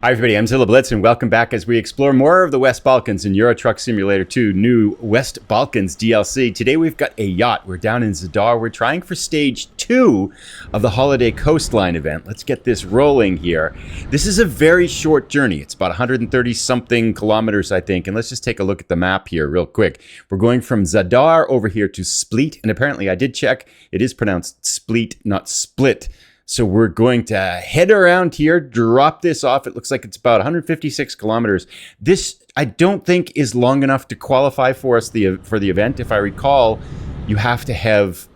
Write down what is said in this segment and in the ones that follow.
Hi everybody, I'm Zilla Blitz and welcome back as we explore more of the West Balkans in Euro Truck Simulator 2 new West Balkans DLC. Today we've got a yacht. We're down in Zadar. We're trying for stage 2 of the Holiday Coastline event. Let's get this rolling here. This is a very short journey. It's about 130 something kilometers, I think. And let's just take a look at the map here real quick. We're going from Zadar over here to Split. And apparently I did check. It is pronounced Split, not Split. So we're going to head around here, drop this off. It looks like it's about 156 kilometers. This, I don't think, is long enough to qualify for us for the event. If I recall, you have to have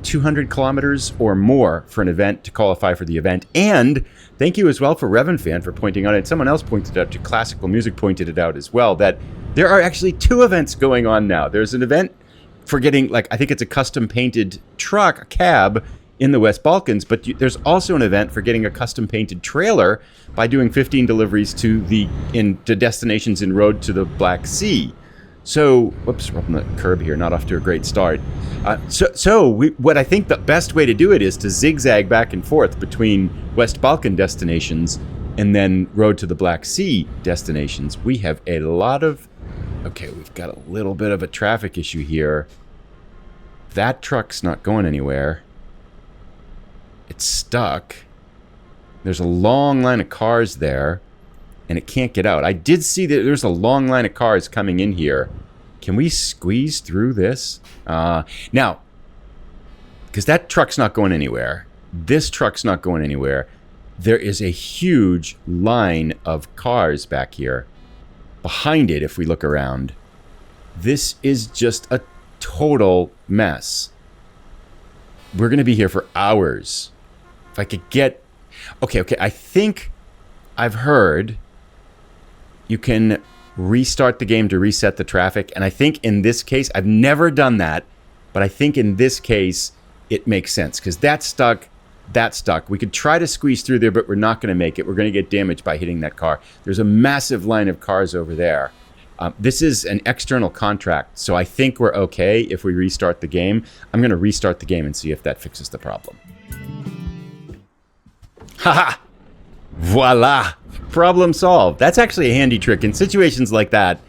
200 kilometers or more for an event to qualify for the event. And thank you as well for Revenfan for pointing out it. Someone else pointed it out, to Classical Music pointed it out as well, that there are actually 2 events going on now. There's an event for getting, like, I think it's a custom painted truck, a cab, in the West Balkans, but there's also an event for getting a custom painted trailer by doing 15 deliveries to destinations en road to the Black Sea. So, whoops, we're up on the curb here, not off to a great start. What I think the best way to do it is to zigzag back and forth between West Balkan destinations and then road to the Black Sea destinations. We have a lot of, okay, we've got a little bit of a traffic issue here. That truck's not going anywhere. It's stuck. There's a long line of cars there, and it can't get out. I did see that there's a long line of cars coming in here. Can we squeeze through this? Now, because that truck's not going anywhere. This truck's not going anywhere. There is a huge line of cars back here. Behind it, if we look around, this is just a total mess. We're going to be here for hours. If I could get... Okay, I think I've heard you can restart the game to reset the traffic. And I think in this case, I've never done that, but I think in this case, it makes sense. Because that's stuck, that's stuck. We could try to squeeze through there, but we're not going to make it. We're going to get damaged by hitting that car. There's a massive line of cars over there. This is an external contract, so I think we're okay if we restart the game. I'm going to restart the game and see if that fixes the problem. Haha! Voila! Problem solved. That's actually a handy trick. In situations like that,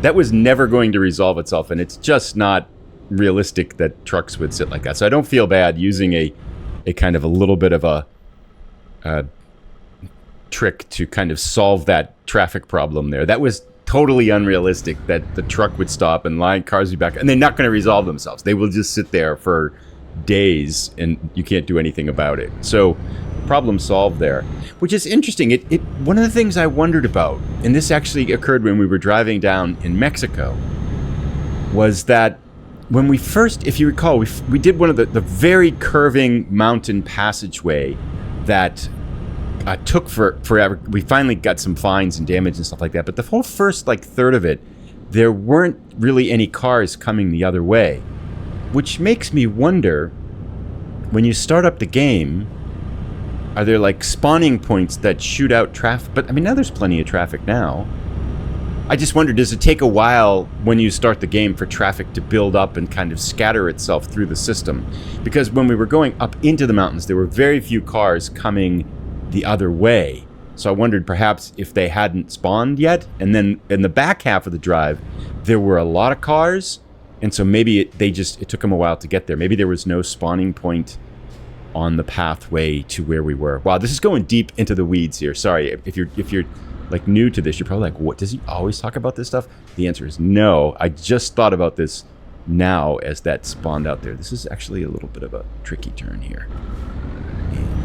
that was never going to resolve itself, and it's just not realistic that trucks would sit like that. So I don't feel bad using a kind of a little bit of a trick to kind of solve that traffic problem there. That was totally unrealistic that the truck would stop and line cars would be back, and they're not going to resolve themselves. They will just sit there for days and you can't do anything about it. So problem solved there, which is interesting. One of the things I wondered about, and this actually occurred when we were driving down in Mexico, was that when we first, if you recall, we did one of the very curving mountain passageway that took forever. We finally got some fines and damage and stuff like that. But the whole first third of it, there weren't really any cars coming the other way, which makes me wonder, when you start up the game, are there spawning points that shoot out traffic? But I mean, now there's plenty of traffic now. I just wonder, does it take a while when you start the game for traffic to build up and kind of scatter itself through the system? Because when we were going up into the mountains, there were very few cars coming the other way. So I wondered perhaps if they hadn't spawned yet, and then in the back half of the drive there were a lot of cars, and so maybe it took them a while to get there. Maybe there was no spawning point on the pathway to where we were. Wow, this is going deep into the weeds here. Sorry, if you're new to this, you're probably like, what, does he always talk about this stuff? The answer is no. I just thought about this now as that spawned out there. This is actually a little bit of a tricky turn here.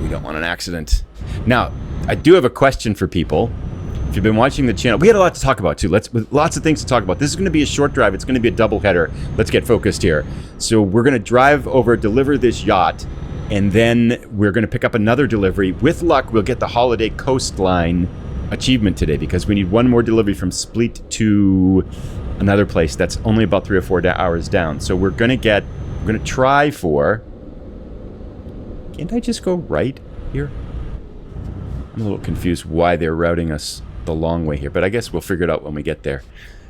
We don't want an accident. Now, I do have a question for people. If you've been watching the channel, we had a lot to talk about too. Lots of things to talk about. This is going to be a short drive. It's going to be a double header. Let's get focused here. So we're going to drive over, deliver this yacht, and then we're going to pick up another delivery. With luck, we'll get the Holiday Coastline Achievement today, because we need one more delivery from Split to another place that's only about 3 or 4 hours down. So we're going to try for... Can't I just go right here? I'm a little confused why they're routing us the long way here, but I guess we'll figure it out when we get there.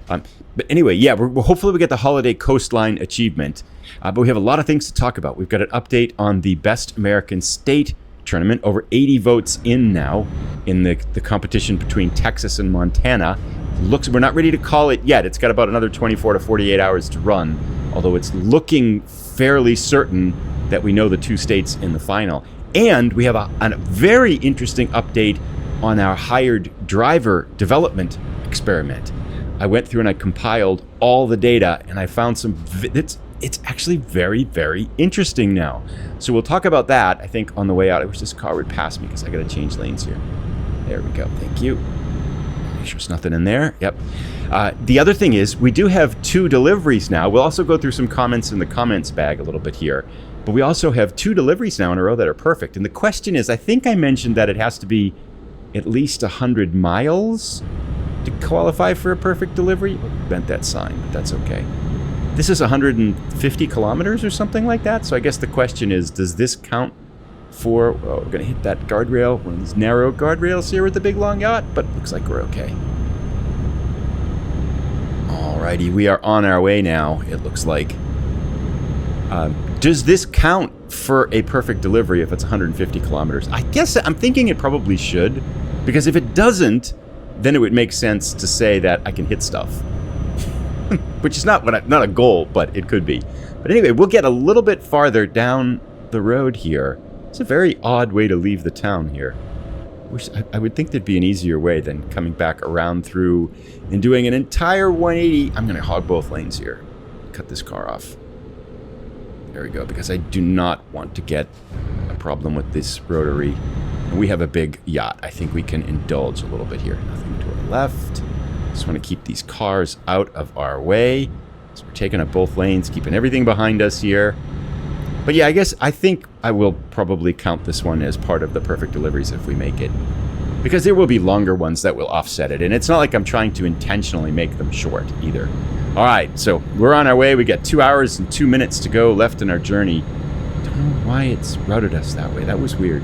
But anyway, yeah, hopefully we get the Holiday Coastline Achievement. But we have a lot of things to talk about. We've got an update on the Best American State tournament. Over 80 votes in now in the competition between Texas and Montana. We're not ready to call it yet. It's got about another 24 to 48 hours to run, although it's looking fairly certain that we know the two states in the final. And we have a very interesting update on our hired driver development experiment. I went through and I compiled all the data, and I found some... It's actually very, very interesting now. So we'll talk about that, I think, on the way out. I wish this car would pass me because I got to change lanes here. There we go. Thank you. Make sure there's nothing in there. Yep. The other thing is we do have 2 deliveries now. We'll also go through some comments in the comments bag a little bit here. But we also have 2 deliveries now in a row that are perfect. And the question is, I think I mentioned that it has to be at least 100 miles to qualify for a perfect delivery. Oh, bent that sign, but that's okay. This is 150 kilometers or something like that. So I guess the question is, does this count for... Oh, we're going to hit that guardrail. One of these narrow guardrails here with the big long yacht, but looks like we're okay. Alrighty, we are on our way now, it looks like. Does this count for a perfect delivery if it's 150 kilometers? I guess I'm thinking it probably should, because if it doesn't, then it would make sense to say that I can hit stuff. Which is not a goal, but it could be. But anyway, we'll get a little bit farther down the road here. It's a very odd way to leave the town here. I would think there'd be an easier way than coming back around through and doing an entire 180. I'm going to hog both lanes here. Cut this car off. There we go, because I do not want to get a problem with this rotary. And we have a big yacht. I think we can indulge a little bit here. Nothing to our left. Just want to keep these cars out of our way. So we're taking up both lanes, keeping everything behind us here. But yeah, I think I will probably count this one as part of the perfect deliveries if we make it. Because there will be longer ones that will offset it. And it's not like I'm trying to intentionally make them short either. All right, so we're on our way. We got 2 hours and 2 minutes to go left in our journey. Don't know why it's routed us that way. That was weird.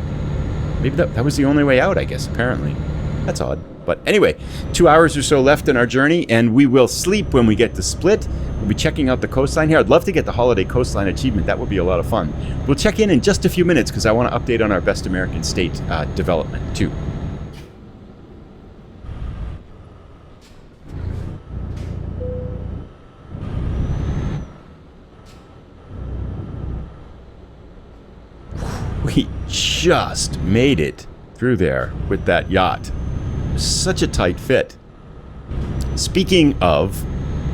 Maybe that was the only way out, I guess, apparently. That's odd. But anyway, 2 hours or so left in our journey, and we will sleep when we get to Split. We'll be checking out the coastline here. I'd love to get the Holiday Coastline Achievement. That would be a lot of fun. We'll check in just a few minutes because I want to update on our Best American State development, too. We just made it through there with that yacht. Such a tight fit. Speaking of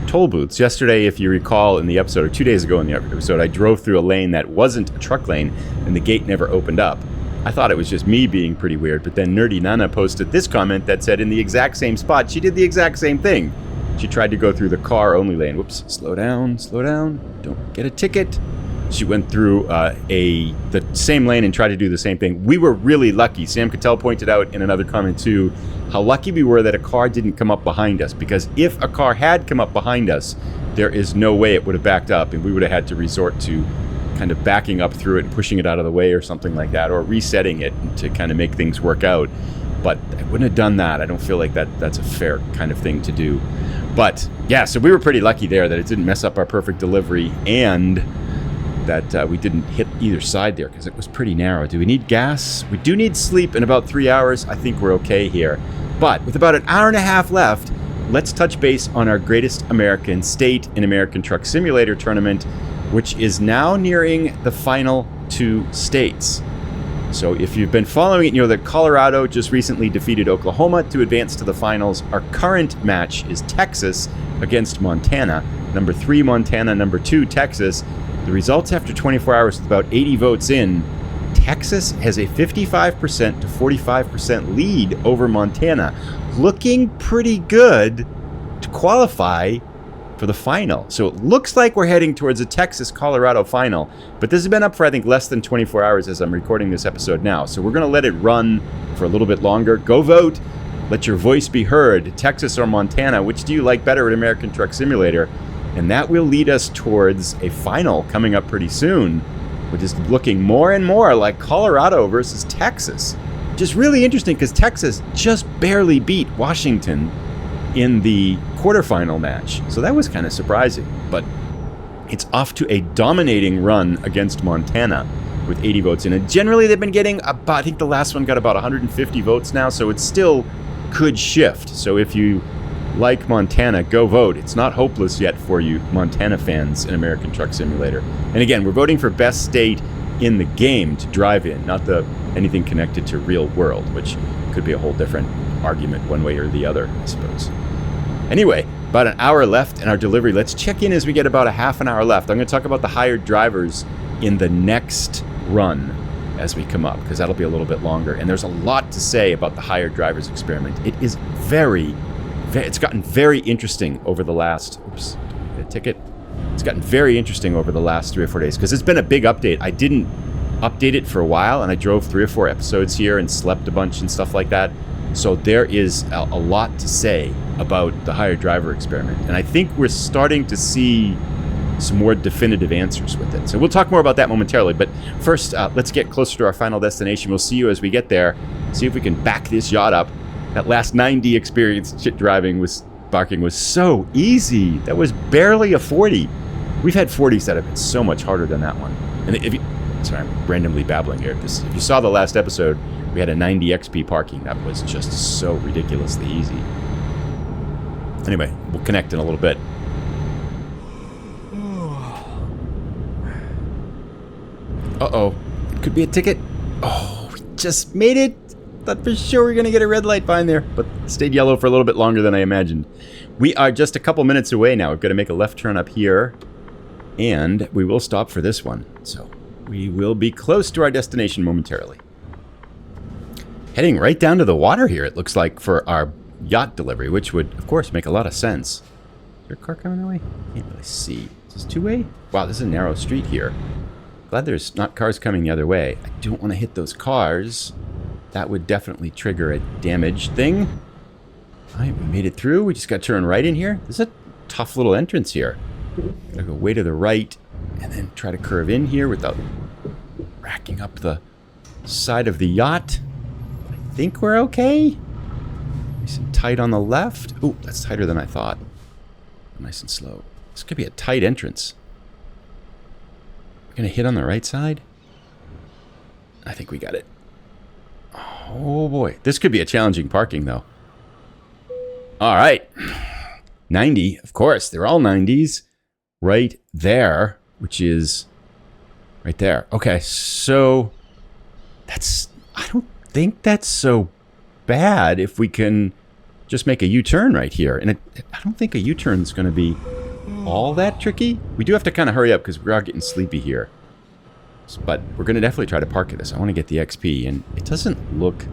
toll booths, yesterday, if you recall in the episode, or 2 days ago in the episode, I drove through a lane that wasn't a truck lane and the gate never opened up. I thought it was just me being pretty weird, but then Nerdy Nana posted this comment that said in the exact same spot, she did the exact same thing. She tried to go through the car only lane. Whoops, slow down, don't get a ticket. She went through the same lane and tried to do the same thing. We were really lucky. Sam Cattell pointed out in another comment too, how lucky we were that a car didn't come up behind us, because if a car had come up behind us, there is no way it would have backed up, and we would have had to resort to kind of backing up through it and pushing it out of the way or something like that, or resetting it to kind of make things work out. But I wouldn't have done that. I don't feel like that's a fair kind of thing to do. But yeah, so we were pretty lucky there that it didn't mess up our perfect delivery, and that we didn't hit either side there because it was pretty narrow. Do we need gas? We do need sleep in about 3 hours. I think we're okay here. But with about an hour and a half left, let's touch base on our greatest American state in American Truck Simulator tournament, which is now nearing the final 2 states. So if you've been following it, you know that Colorado just recently defeated Oklahoma to advance to the finals. Our current match is Texas against Montana. Number 3, Montana. Number 2, Texas. The results after 24 hours with about 80 votes in, Texas has a 55% to 45% lead over Montana. Looking pretty good to qualify for the final. So it looks like we're heading towards a Texas-Colorado final. But this has been up for, I think, less than 24 hours as I'm recording this episode now. So we're going to let it run for a little bit longer. Go vote. Let your voice be heard. Texas or Montana, which do you like better at American Truck Simulator? And that will lead us towards a final coming up pretty soon, which is looking more and more like Colorado versus Texas. Just really interesting because Texas just barely beat Washington in the quarterfinal match. So that was kind of surprising. But it's off to a dominating run against Montana. with 80 votes in it. Generally, they've been getting about, I think the last one got about 150 votes now, so it still could shift. So if you like Montana, go vote. It's not hopeless yet for you Montana fans in American Truck Simulator. And again, we're voting for best state in the game to drive in, not anything connected to real world, which could be a whole different argument one way or the other, I suppose. Anyway, about an hour left in our delivery. Let's check in as we get about a half an hour left. I'm going to talk about the hired drivers in the next run as we come up, because that'll be a little bit longer. And there's a lot to say about the hired drivers experiment. It is it's gotten very interesting over the last, oops, get a ticket. It's gotten very interesting over the last 3 or 4 days, because it's been a big update. I didn't update it for a while, and I drove 3 or 4 episodes here and slept a bunch and stuff like that. So there is a lot to say about the hired driver experiment. And I think we're starting to see some more definitive answers with it. So we'll talk more about that momentarily. But first, let's get closer to our final destination. We'll see you as we get there. See if we can back this yacht up. That last 9D experience barking was so easy. That was barely a 40. We've had 40s that have been so much harder than that one. And sorry, I'm randomly babbling here. If you saw the last episode, we had a 90 XP parking. That was just so ridiculously easy. Anyway, we'll connect in a little bit. Uh-oh. It could be a ticket. Oh, we just made it. Thought for sure we were going to get a red light behind there, but it stayed yellow for a little bit longer than I imagined. We are just a couple minutes away now. We've got to make a left turn up here, and we will stop for this one. So we will be close to our destination momentarily. Heading right down to the water here, it looks like, for our yacht delivery, which would, of course, make a lot of sense. Is there a car coming that way? Can't really see. Is this two-way? Wow, this is a narrow street here. Glad there's not cars coming the other way. I don't want to hit those cars. That would definitely trigger a damage thing. All right, we made it through. We just got to turn right in here. This is a tough little entrance here. Gotta go way to the right and then try to curve in here without racking up the side of the yacht. I think we're okay. Nice and tight on the left. Ooh, that's tighter than I thought. Nice and slow. This could be a tight entrance. We're gonna hit on the right side. I think we got it. Oh boy, this could be a challenging parking though. All right, 90, of course, they're all 90s right there, which is right there. Okay, so I don't think that's so bad if we can just make a U-turn right here. And I don't think a U-turn is going to be all that tricky. We do have to kind of hurry up because we are getting sleepy here. But we're going to definitely try to park at this. I want to get the XP, and it doesn't looks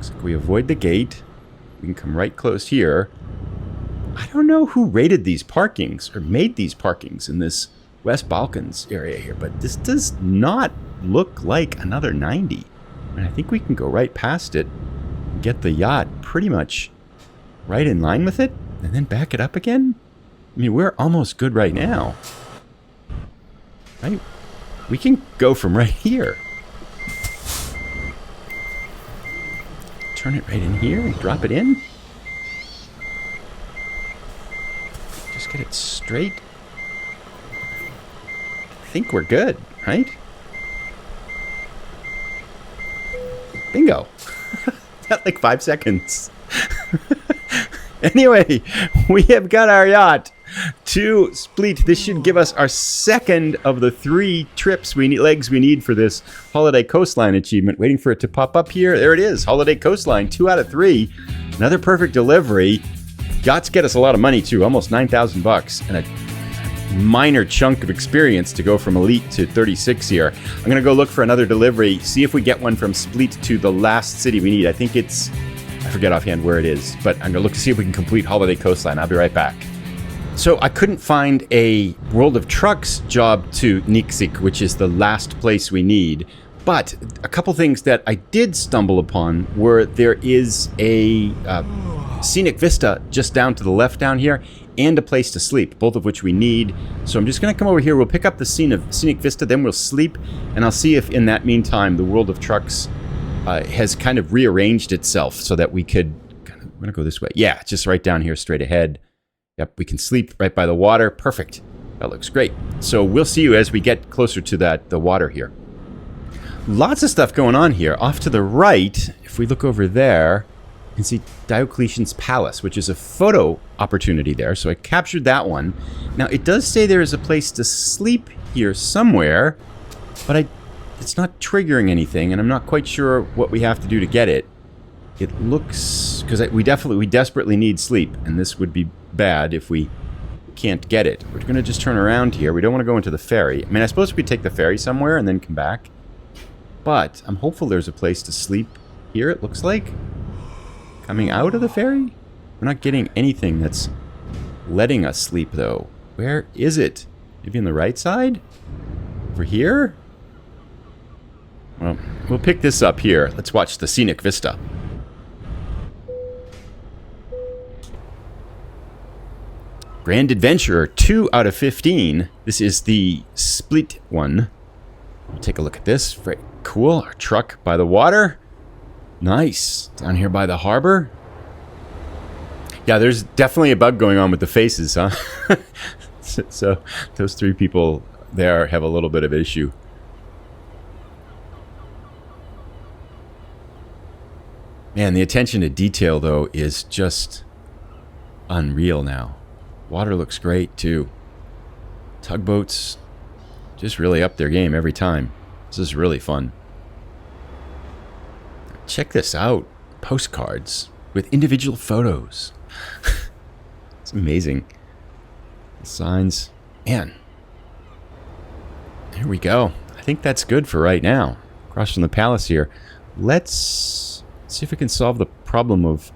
like we avoid the gate. We can come right close here. I don't know who rated these parkings or made these parkings in this West Balkans area here, but this does not look like another 90. And I think we can go right past it and get the yacht pretty much right in line with it and then back it up again. I mean, we're almost good right now. Right? We can go from right here. Turn it right in here and drop it in. Just get it straight. I think we're good, right? Bingo. That like 5 seconds. Anyway, we have got our yacht to Split. This should give us our second of the 3 trips legs we need for this Holiday Coastline Achievement. Waiting for it to pop up here. There it is. Holiday Coastline, 2 out of 3. Another perfect delivery. Yachts get us a lot of money too, almost 9,000 bucks, and a minor chunk of experience to go from Elite to 36 here. I'm gonna go look for another delivery, see if we get one from Split to the last city we need. I think it's, I forget offhand where it is, but I'm gonna look to see if we can complete Holiday Coastline. I'll be right back. So I couldn't find a World of Trucks job to Niksik, which is the last place we need. But a couple things that I did stumble upon were there is a scenic vista just down to the left down here and a place to sleep, both of which we need. So I'm just going to come over here. We'll pick up the scenic vista, then we'll sleep, and I'll see if in that meantime the World of Trucks has kind of rearranged itself so that we could kind of, I'm going to go this way. Yeah, just right down here straight ahead. Yep, we can sleep right by the water. Perfect. That looks great. So we'll see you as we get closer to the water here. lots of stuff going on here. Off to the right, if we look over there, you can see Diocletian's Palace, which is a photo opportunity there. So I captured that one. Now, it does say there is a place to sleep here somewhere, but it's not triggering anything, and I'm not quite sure what we have to do to get it. It looks... because we desperately need sleep, and this would be bad if we can't get it. We're going to just turn around here. We don't want to go into the ferry. I mean, I suppose we could take the ferry somewhere and then come back. But I'm hopeful there's a place to sleep here, it looks like. Coming out of the ferry? We're not getting anything that's letting us sleep, though. Where is it? Maybe on the right side? Over here? Well, we'll pick this up here. Let's watch the scenic vista. Grand Adventurer, 2 out of 15. This is the split one. Take a look at this. Very cool. Our truck by the water. Nice. Down here by the harbor. Yeah, there's definitely a bug going on with the faces, huh? So those 3 people there have a little bit of issue. Man, the attention to detail, though, is just unreal now. Water looks great, too. Tugboats just really up their game every time. This is really fun. Check this out. Postcards with individual photos. It's amazing. The signs. Man. There we go. I think that's good for right now. Across from the palace here. Let's see if we can solve the problem of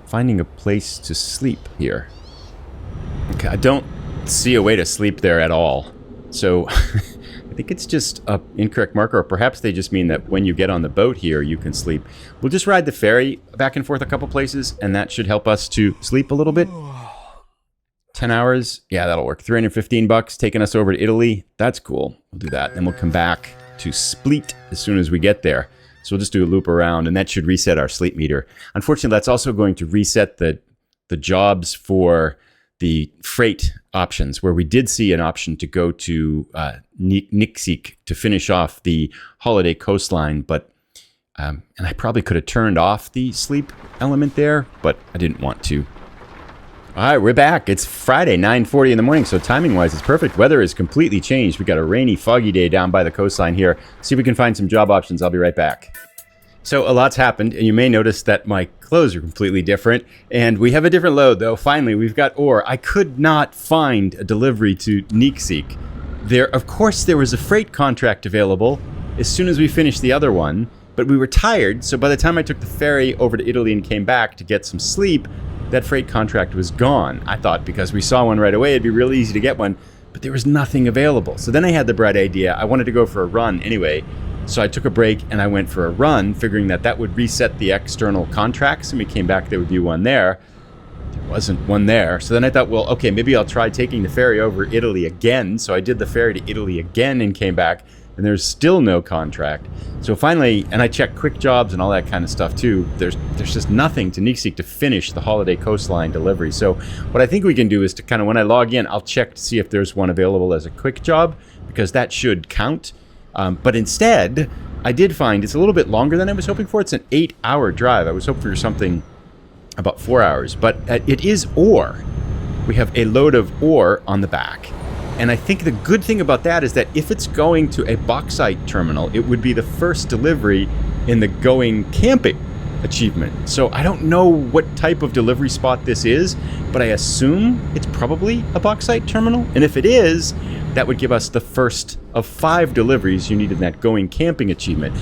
finding a place to sleep here. Okay, I don't see a way to sleep there at all. So I think it's just an incorrect marker, or perhaps they just mean that when you get on the boat here, you can sleep. We'll just ride the ferry back and forth a couple places, and that should help us to sleep a little bit. 10 hours. Yeah, that'll work. $315 taking us over to Italy. That's cool. We'll do that. Then we'll come back to Split as soon as we get there. So we'll just do a loop around, and that should reset our sleep meter. Unfortunately, that's also going to reset the jobs for the freight options, where we did see an option to go to Nixik to finish off the Holiday Coastline, but and I probably could have turned off the sleep element there, but I didn't want to. All right, we're back. It's Friday, 9:40 in the morning, so timing-wise, it's perfect. Weather is completely changed. We got a rainy, foggy day down by the coastline here. See if we can find some job options. I'll be right back. So a lot's happened, and you may notice that my clothes are completely different, and we have a different load, though. Finally, we've got ore. I could not find a delivery to Nixik. Of course, there was a freight contract available as soon as we finished the other one, but we were tired, so by the time I took the ferry over to Italy and came back to get some sleep, that freight contract was gone. I thought because we saw one right away, it'd be real easy to get one, but there was nothing available. So then I had the bright idea. I wanted to go for a run anyway. So I took a break and I went for a run, figuring that would reset the external contracts, and we came back, there would be one there. There wasn't one there. So then I thought, well, okay, maybe I'll try taking the ferry over Italy again. So I did the ferry to Italy again and came back, and there's still no contract. So finally, and I checked quick jobs and all that kind of stuff too, there's just nothing to Nixik to finish the Holiday Coastline delivery. So what I think we can do is to kind of, when I log in, I'll check to see if there's one available as a quick job, because that should count. But instead, I did find it's a little bit longer than I was hoping for. It's an 8-hour drive. I was hoping for something about 4 hours, but it is ore. We have a load of ore on the back. And I think the good thing about that is that if it's going to a bauxite terminal, it would be the first delivery in the going camping achievement. So I don't know what type of delivery spot this is, but I assume it's probably a bauxite terminal. And if it is, that would give us the first of 5 deliveries you need in that going camping achievement,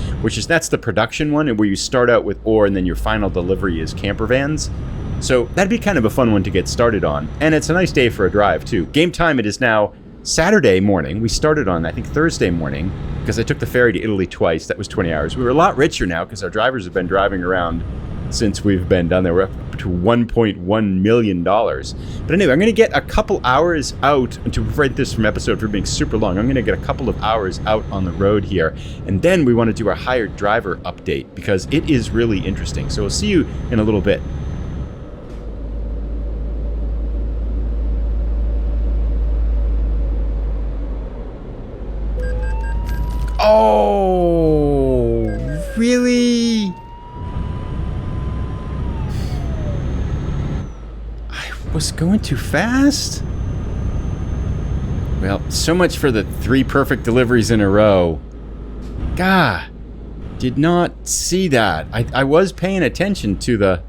that's the production one, and where you start out with ore and then your final delivery is camper vans. So that'd be kind of a fun one to get started on. And it's a nice day for a drive too. Game time, it is now Saturday morning. We started on, I think, Thursday morning, because I took the ferry to Italy twice. That was 20 hours. We were a lot richer now because our drivers have been driving around since we've been down there. We're up to $1.1 million. But anyway, I'm going to get a couple hours out, and to prevent this from episode for being super long, I'm going to get a couple of hours out on the road here. And then we want to do our hired driver update, because it is really interesting. So we'll see you in a little bit. Oh, was going too fast? Well, so much for the 3 perfect deliveries in a row. Gah, did not see that. I was paying attention to the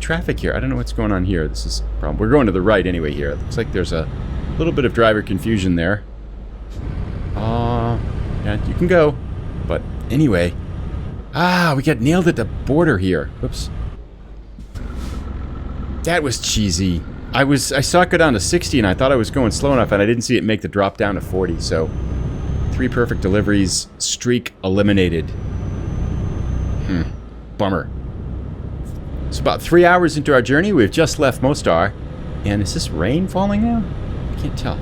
traffic here. I don't know what's going on here. This is a problem. We're going to the right anyway here. It looks like there's a little bit of driver confusion there. Yeah, you can go. But anyway. We got nailed at the border here. Whoops. That was cheesy. I saw it go down to 60 and I thought I was going slow enough and I didn't see it make the drop down to 40. So 3 perfect deliveries, streak eliminated. Bummer. It's about 3 hours into our journey. We've just left Mostar. And is this rain falling now? I can't tell.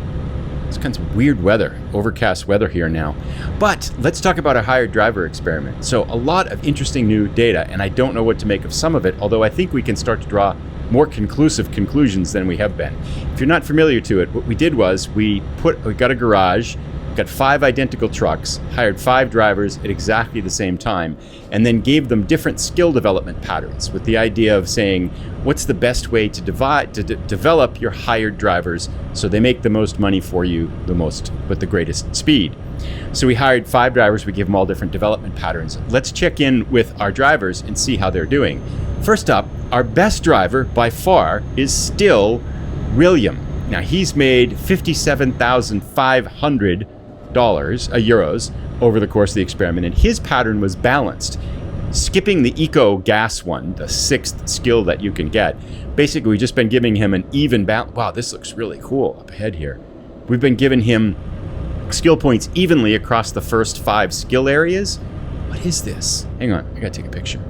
It's kind of weird weather, overcast weather here now. But let's talk about our hired driver experiment. So a lot of interesting new data, and I don't know what to make of some of it, although I think we can start to draw more conclusive conclusions than we have been. If you're not familiar to it, what we did was we got a garage, got 5 identical trucks, hired 5 drivers at exactly the same time, and then gave them different skill development patterns with the idea of saying, what's the best way to develop your hired drivers so they make the most money for you with the greatest speed. So we hired 5 drivers, we gave them all different development patterns. Let's check in with our drivers and see how they're doing. First up, our best driver by far is still William. Now he's made 57,500 euros over the course of the experiment, and his pattern was balanced. Skipping the eco gas one, the 6th skill that you can get, basically we've just been giving him an even balance. Wow, this looks really cool up ahead here. We've been giving him skill points evenly across the first 5 skill areas. What is this? Hang on, I gotta take a picture.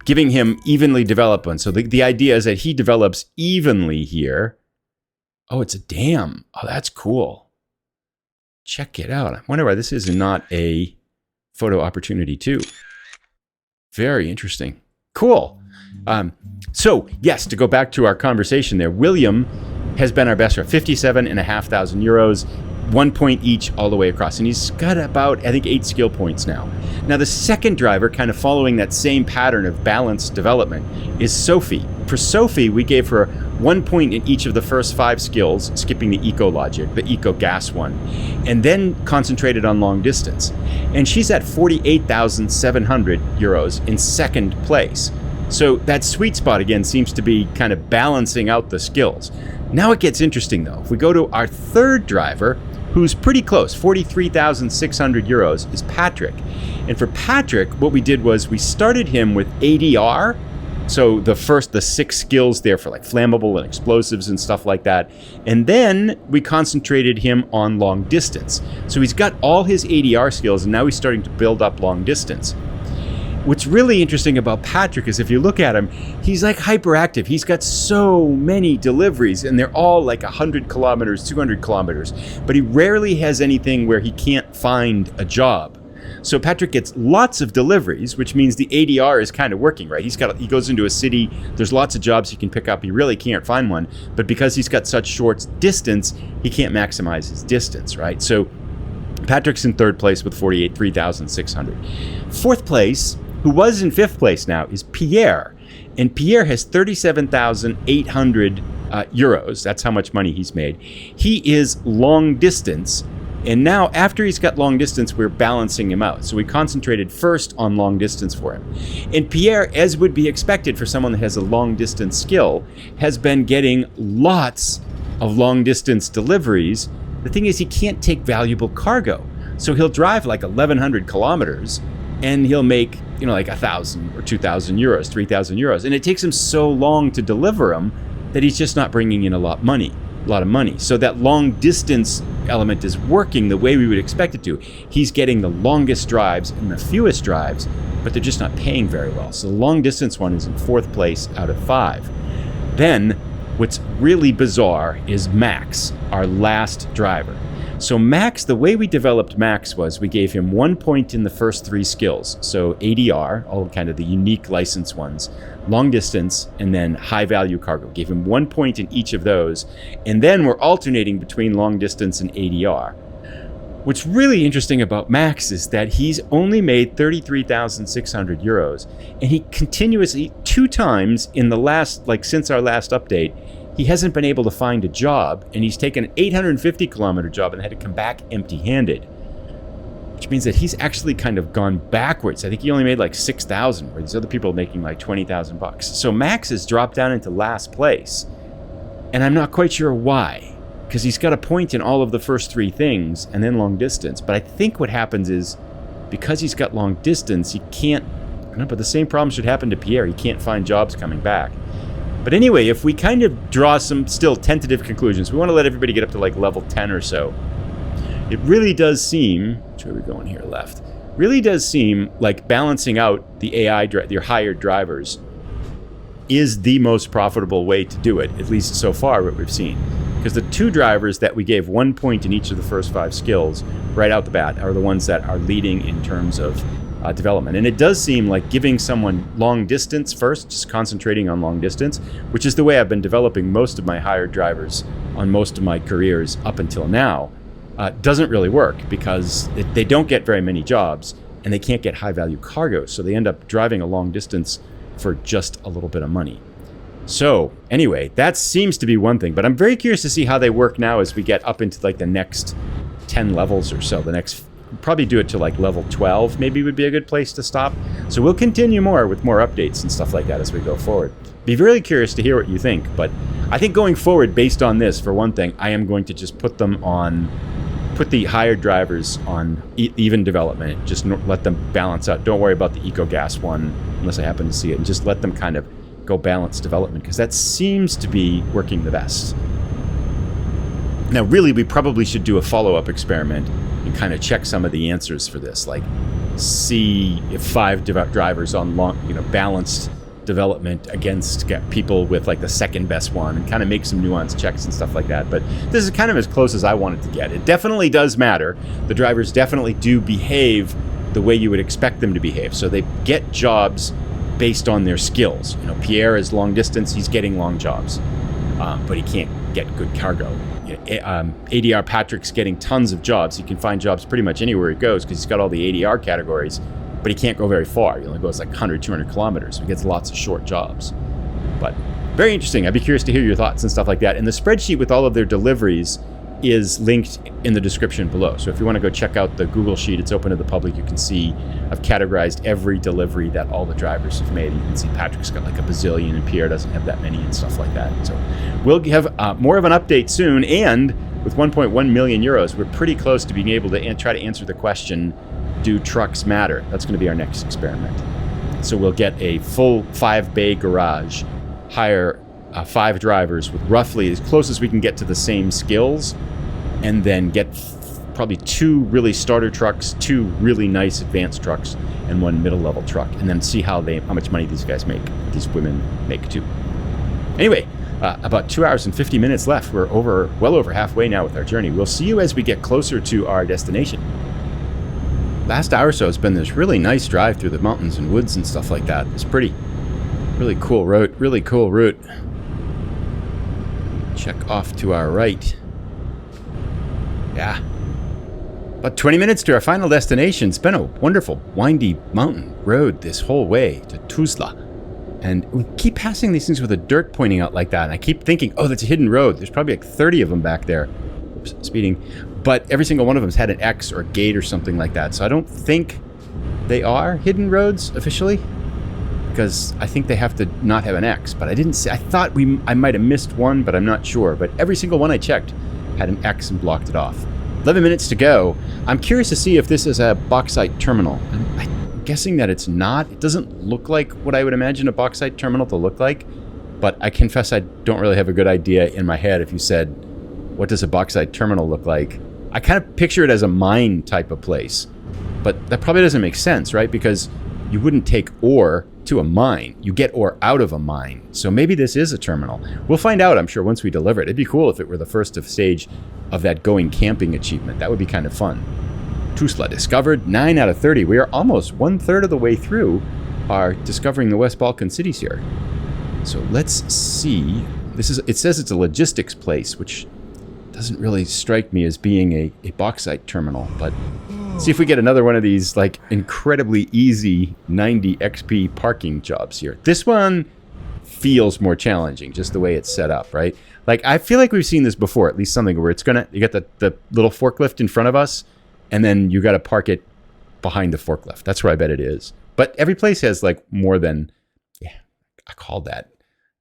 Giving him evenly developed ones. So the idea is that he develops evenly here. Oh, it's a dam. Oh, that's cool. Check it out. I wonder why this is not a photo opportunity too. Very interesting. Cool. So yes, to go back to our conversation there, William has been our best for 57,500 euros, 1 point each all the way across. And he's got about, I think, 8 skill points now. Now the second driver, kind of following that same pattern of balanced development, is Sophie. For Sophie, we gave her 1 point in each of the first 5 skills, skipping the eco logic, the eco gas one, and then concentrated on long distance. And she's at 48,700 euros in second place. So that sweet spot again seems to be kind of balancing out the skills. Now it gets interesting though. If we go to our third driver, who's pretty close, 43,600 euros, is Patrick. And for Patrick, what we did was we started him with ADR. So the 6 skills there for like flammable and explosives and stuff like that. And then we concentrated him on long distance. So he's got all his ADR skills and now he's starting to build up long distance. What's really interesting about Patrick is if you look at him, he's like hyperactive. He's got so many deliveries and they're all like 100 kilometers, 200 kilometers, but he rarely has anything where he can't find a job. So Patrick gets lots of deliveries, which means the ADR is kind of working, right? He goes into a city, there's lots of jobs he can pick up, he really can't find one, but because he's got such short distance, he can't maximize his distance, right? So Patrick's in third place with 3,600. Fourth place, who was in 5th place now, is Pierre. And Pierre has 37,800 euros. That's how much money he's made. He is long distance. And now, after he's got long distance, we're balancing him out. So we concentrated first on long distance for him. And Pierre, as would be expected for someone that has a long distance skill, has been getting lots of long distance deliveries. The thing is, he can't take valuable cargo. So he'll drive like 1,100 kilometers and he'll make, like 1,000 or 2,000 euros, 3,000 euros. And it takes him so long to deliver them that he's just not bringing in a lot of money. So that long distance element is working the way we would expect it to. He's getting the longest drives and the fewest drives, but they're just not paying very well. So the long distance one is in 4th place out of 5. Then what's really bizarre is Max, our last driver. So Max, the way we developed Max was we gave him 1 point in the first 3 skills. So ADR, all kind of the unique license ones, long distance, and then high value cargo. Gave him 1 point in each of those. And then we're alternating between long distance and ADR. What's really interesting about Max is that he's only made 33,600 euros, and he continuously, 2 times in the last, like since our last update, he hasn't been able to find a job, and he's taken an 850 kilometer job and had to come back empty-handed, which means that he's actually kind of gone backwards. I think he only made like 6,000, where these other people are making like 20,000 bucks. So Max has dropped down into last place, and I'm not quite sure why. Because he's got a point in all of the first 3 things and then long distance. But I think what happens is because he's got long distance, he can't, but the same problem should happen to Pierre. He can't find jobs coming back. But anyway, if we kind of draw some still tentative conclusions, we want to let everybody get up to like level 10 or so. It really does seem, which way are we going here, left, really does seem like balancing out the AI, your hired drivers, is the most profitable way to do it, at least so far what we've seen. Because the 2 drivers that we gave 1 point in each of the first 5 skills right out the bat are the ones that are leading in terms of development. And it does seem like giving someone long distance first, just concentrating on long distance, which is the way I've been developing most of my hired drivers on most of my careers up until now, doesn't really work because they don't get very many jobs and they can't get high value cargo. So they end up driving a long distance for just a little bit of money. So anyway, that seems to be one thing, but I'm very curious to see how they work now as we get up into like the next 10 levels or so. The next, probably do it to like level 12 maybe would be a good place to stop. So we'll continue more with more updates and stuff like that as we go forward. Be really curious to hear what you think, but I think going forward based on this, for one thing, I am going to just put the hired drivers on even development, just let them balance out. Don't worry about the eco gas one unless I happen to see it, and just let them kind of go balance development, because that seems to be working the best. Now really we probably should do a follow-up experiment and kind of check some of the answers for this, like see if 5 drivers on long, balanced development against people with like the second best one, and kind of make some nuanced checks and stuff like that. But this is kind of as close as I wanted to get. It definitely does matter. The drivers definitely do behave the way you would expect them to behave. So they get jobs based on their skills. Pierre is long distance, he's getting long jobs, but he can't get good cargo. ADR Patrick's getting tons of jobs. He can find jobs pretty much anywhere he goes because he's got all the ADR categories, but he can't go very far. He only goes like 100, 200 kilometers. So he gets lots of short jobs. But very interesting. I'd be curious to hear your thoughts and stuff like that. And the spreadsheet with all of their deliveries is linked in the description below. So if you want to go check out the Google Sheet, it's open to the public. You can see I've categorized every delivery that all the drivers have made. You can see Patrick's got like a bazillion and Pierre doesn't have that many and stuff like that. So we'll have more of an update soon. And with 1.1 million euros, we're pretty close to being able to try to answer the question, do trucks matter? That's going to be our next experiment. So we'll get a full 5-bay garage, hire 5 drivers with roughly as close as we can get to the same skills, and then get probably 2 really starter trucks, 2 really nice advanced trucks, and 1 middle-level truck, and then see how much money these guys make, these women make too. Anyway, about 2 hours and 50 minutes left. We're well over halfway now with our journey. We'll see you as we get closer to our destination. Last hour or so has been this really nice drive through the mountains and woods and stuff like that. It's really cool route, Check off to our right. Yeah. About 20 minutes to our final destination. It's been a wonderful, windy mountain road this whole way to Tuzla. And we keep passing these things with the dirt pointing out like that. And I keep thinking, oh, that's a hidden road. There's probably like 30 of them back there. Oops, speeding. But every single one of them's had an X or a gate or something like that. So I don't think they are hidden roads officially, because I think they have to not have an X. But I didn't see. I thought I might have missed one, but I'm not sure. But every single one I checked had an X and blocked it off. 11 minutes to go. I'm curious to see if this is a bauxite terminal. I'm guessing that it's not. It doesn't look like what I would imagine a bauxite terminal to look like. But I confess I don't really have a good idea in my head. If you said, what does a bauxite terminal look like? I kind of picture it as a mine type of place. But that probably doesn't make sense, right? Because you wouldn't take ore to a mine. You get ore out of a mine. So maybe this is a terminal. We'll find out, I'm sure, once we deliver it. It'd be cool if it were the first stage of that going camping achievement. That would be kind of fun. Tuzla discovered, 9 out of 30. We are almost 1/3 of the way through our discovering the West Balkan cities here. So let's see. It says it's a logistics place, which doesn't really strike me as being a bauxite terminal, but see if we get another one of these like incredibly easy 90 XP parking jobs here. This one feels more challenging, just the way it's set up, right? Like, I feel like we've seen this before, at least something where it's gonna, you got the little forklift in front of us, and then you got to park it behind the forklift. That's where I bet it is. But every place has like more than, yeah, I called that.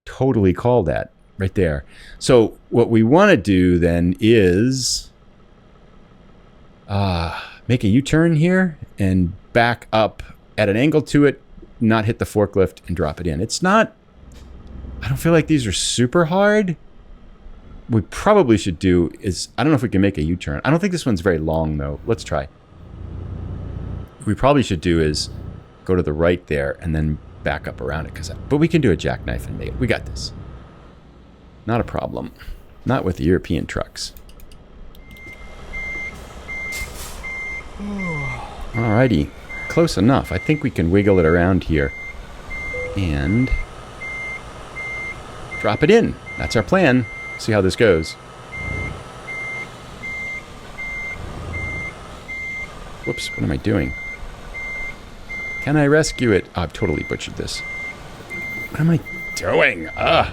Totally called that right there. So what we want to do then is make a U-turn here and back up at an angle to it, not hit the forklift and drop it in. It's not, I don't feel like these are super hard. We probably should do is, I don't know if we can make a U-turn. I don't think this one's very long though. Let's try. What we probably should do is go to the right there and then back up around it. But we can do a jackknife and make it. We got this. Not a problem. Not with the European trucks. Alrighty. Close enough. I think we can wiggle it around here. And drop it in. That's our plan. See how this goes. Whoops, what am I doing? Can I rescue it? Oh, I've totally butchered this. What am I doing? Ugh.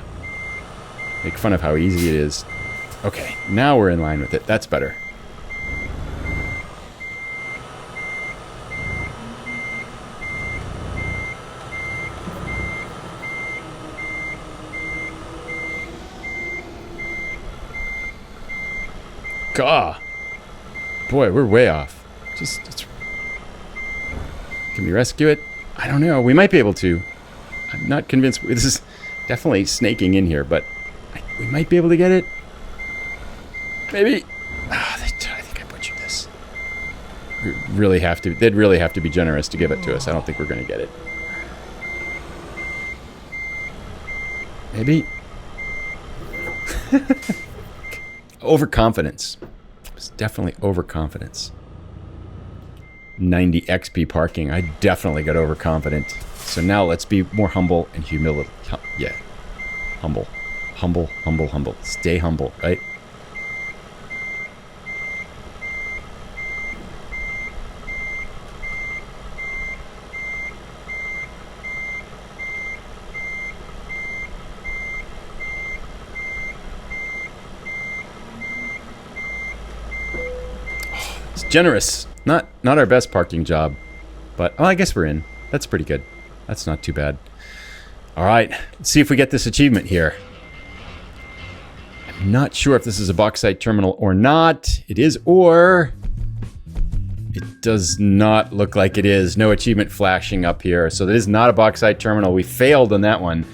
Make fun of how easy it is. Okay, now we're in line with it. That's better. God. Boy, we're way off. Can we rescue it? I don't know. We might be able to. I'm not convinced. This is definitely snaking in here, but we might be able to get it. Maybe. I think I butchered this. We really have to. They'd really have to be generous to give it to us. I don't think we're going to get it. Maybe. Overconfidence. It's definitely overconfidence. 90 XP parking. I definitely got overconfident. So now let's be more humble and humility. Yeah. Humble. Humble, humble, humble. Stay humble, right? It's generous. Not our best parking job, but oh, I guess we're in. That's pretty good. That's not too bad. All right, let's see if we get this achievement here. I'm not sure if this is a bauxite terminal or not. It is, or it does not look like it is. No achievement flashing up here, so that is not a bauxite terminal. We failed on that one.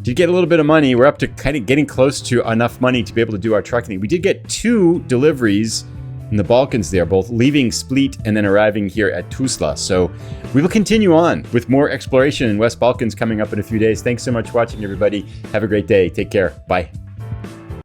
Did get a little bit of money. We're up to kind of getting close to enough money to be able to do our trucking. We did get 2 deliveries in the Balkans there, both leaving Split and then arriving here at Tuzla. So we will continue on with more exploration in West Balkans coming up in a few days. Thanks so much for watching, everybody. Have a great day. Take care. Bye.